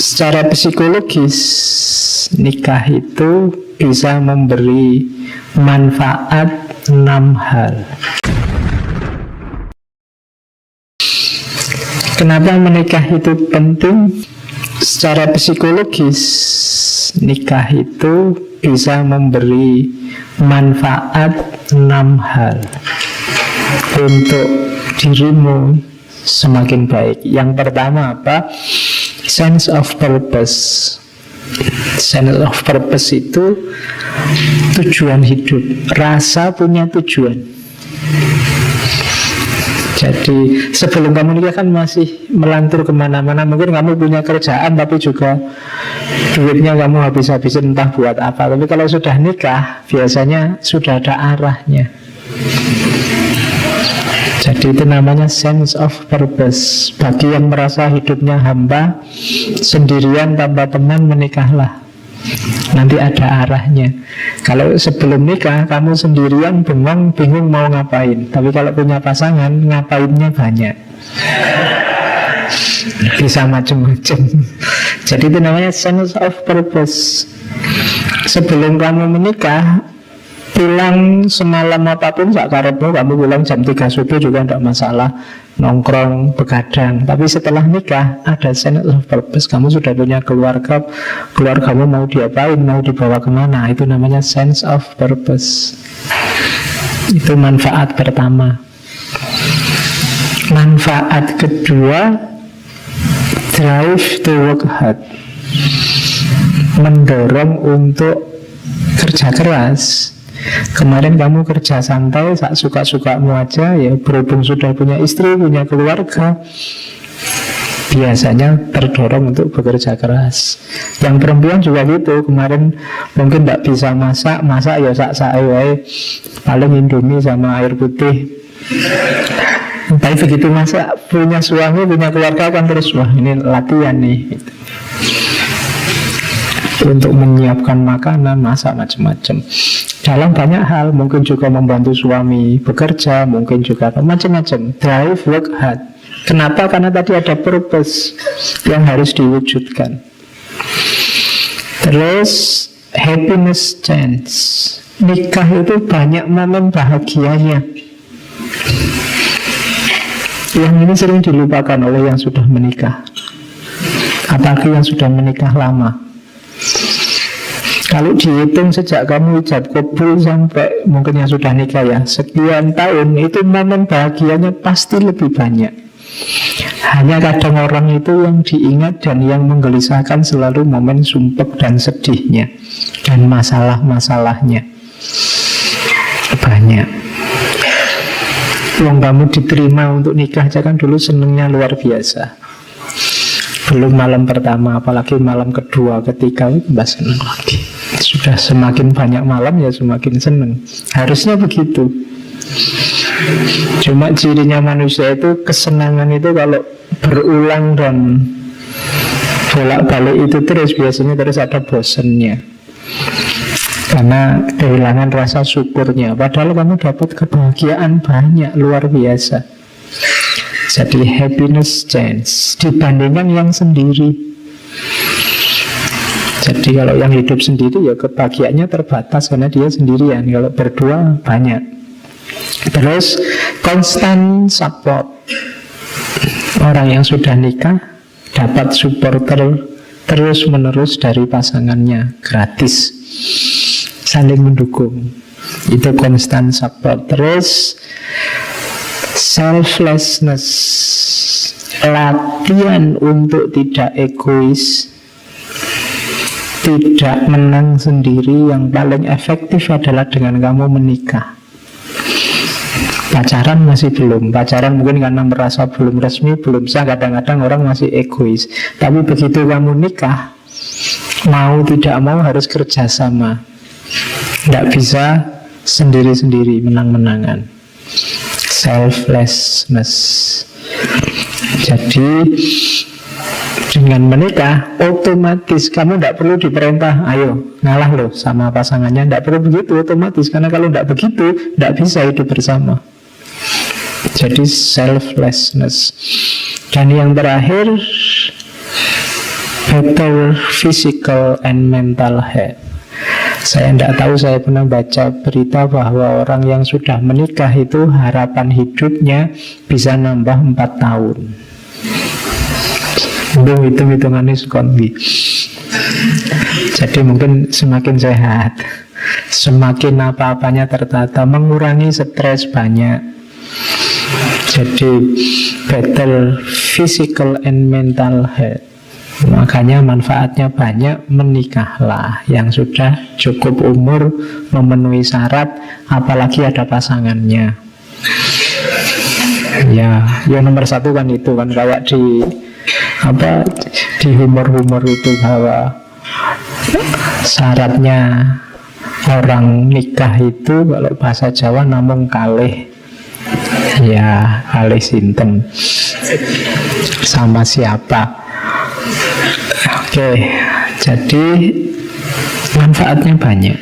Secara psikologis, nikah itu bisa memberi manfaat 6 hal. Kenapa menikah itu penting? Secara psikologis, nikah itu bisa memberi manfaat 6 hal untuk dirimu semakin baik. Yang pertama apa? Sense of purpose. Sense of purpose itu tujuan hidup, rasa punya tujuan. Jadi sebelum kamu nikah kan masih melantur kemana-mana. Mungkin kamu punya kerjaan tapi juga duitnya kamu habis-habisin entah buat apa. Tapi kalau sudah nikah biasanya sudah ada arahnya. Jadi itu namanya sense of purpose. Bagi yang merasa hidupnya hampa, sendirian tanpa teman, menikahlah. Nanti ada arahnya. Kalau sebelum nikah kamu sendirian bengong, bingung mau ngapain. Tapi kalau punya pasangan, ngapainnya banyak. Bisa macam-macam. Jadi itu namanya sense of purpose. Sebelum kamu menikah, pulang semalam apapun sakarepmu, kamu pulang jam 3 subuh juga tidak masalah, nongkrong, begadang. Tapi setelah nikah ada sense of purpose. Kamu sudah punya keluarga, keluargamu mau diapain, mau dibawa kemana. Itu namanya sense of purpose. Itu manfaat pertama. Manfaat kedua, drive to work hard, mendorong untuk kerja keras. Kemarin kamu kerja santai, sak suka-sukamu aja, ya berhubung sudah punya istri, punya keluarga, biasanya terdorong untuk bekerja keras. Yang perempuan juga gitu. Kemarin mungkin tidak bisa masak ya sak-sak paling Indomie sama air putih. Tapi begitu masak, punya suami, punya keluarga kan terus, wah ini latihan nih untuk menyiapkan makanan, masak macam-macam. Dalam banyak hal, mungkin juga membantu suami bekerja, mungkin juga macam-macam. Drive, work hard. Kenapa? Karena tadi ada purpose yang harus diwujudkan. Terus happiness chance. Nikah itu banyak momen bahagianya. Yang ini sering dilupakan oleh yang sudah menikah, apalagi yang sudah menikah lama. Kalau dihitung sejak kamu ijab kabul sampai mungkin yang sudah nikah ya, sekian tahun, itu momen bahagianya pasti lebih banyak. Hanya kadang orang itu yang diingat dan yang menggelisahkan selalu momen sumpek dan sedihnya dan masalah-masalahnya. Banyak. Wong kamu diterima untuk nikah aja kan dulu senengnya luar biasa. Belum malam pertama, apalagi malam kedua, ketiga, mbak seneng lagi. Sudah semakin banyak malam ya semakin seneng. Harusnya begitu. Cuma cirinya manusia itu, kesenangan itu kalau berulang dan bolak-balik itu terus, biasanya terus ada bosennya. Karena kehilangan rasa syukurnya. Padahal kamu dapat kebahagiaan banyak, luar biasa. Jadi happiness chance dibandingkan yang sendiri. Jadi kalau yang hidup sendiri ya kebahagiaannya terbatas karena dia sendirian. Kalau berdua banyak. Terus constant support. Orang yang sudah nikah dapat supporter terus menerus dari pasangannya, gratis, saling mendukung. Itu constant support. Terus selflessness, latihan untuk tidak egois, tidak menang sendiri. Yang paling efektif adalah dengan kamu menikah. Pacaran masih belum. Pacaran mungkin karena merasa belum resmi, belum sah. Kadang-kadang orang masih egois. Tapi begitu kamu nikah, mau tidak mau harus kerjasama. Tidak bisa sendiri-sendiri, menang-menangan. Selflessness. Jadi dengan menikah otomatis kamu tidak perlu diperintah, ayo ngalah loh sama pasangannya. Tidak perlu begitu otomatis. Karena kalau tidak begitu, tidak bisa hidup bersama. Jadi selflessness. Dan yang terakhir, better physical and mental health. Saya tidak tahu, saya pernah baca berita bahwa orang yang sudah menikah itu harapan hidupnya bisa nambah 4 tahun. Hitung-hitungannya sekondi. Jadi mungkin semakin sehat, semakin apa-apanya tertata, mengurangi stres banyak. Jadi better physical and mental health. Makanya manfaatnya banyak, menikahlah yang sudah cukup umur, memenuhi syarat, apalagi ada pasangannya. Ya nomor satu kan itu kan, kayak di humor-humor itu bahwa syaratnya orang nikah itu kalau bahasa Jawa namung kalih. Ya kalih sinten, sama siapa. Oke, jadi manfaatnya banyak.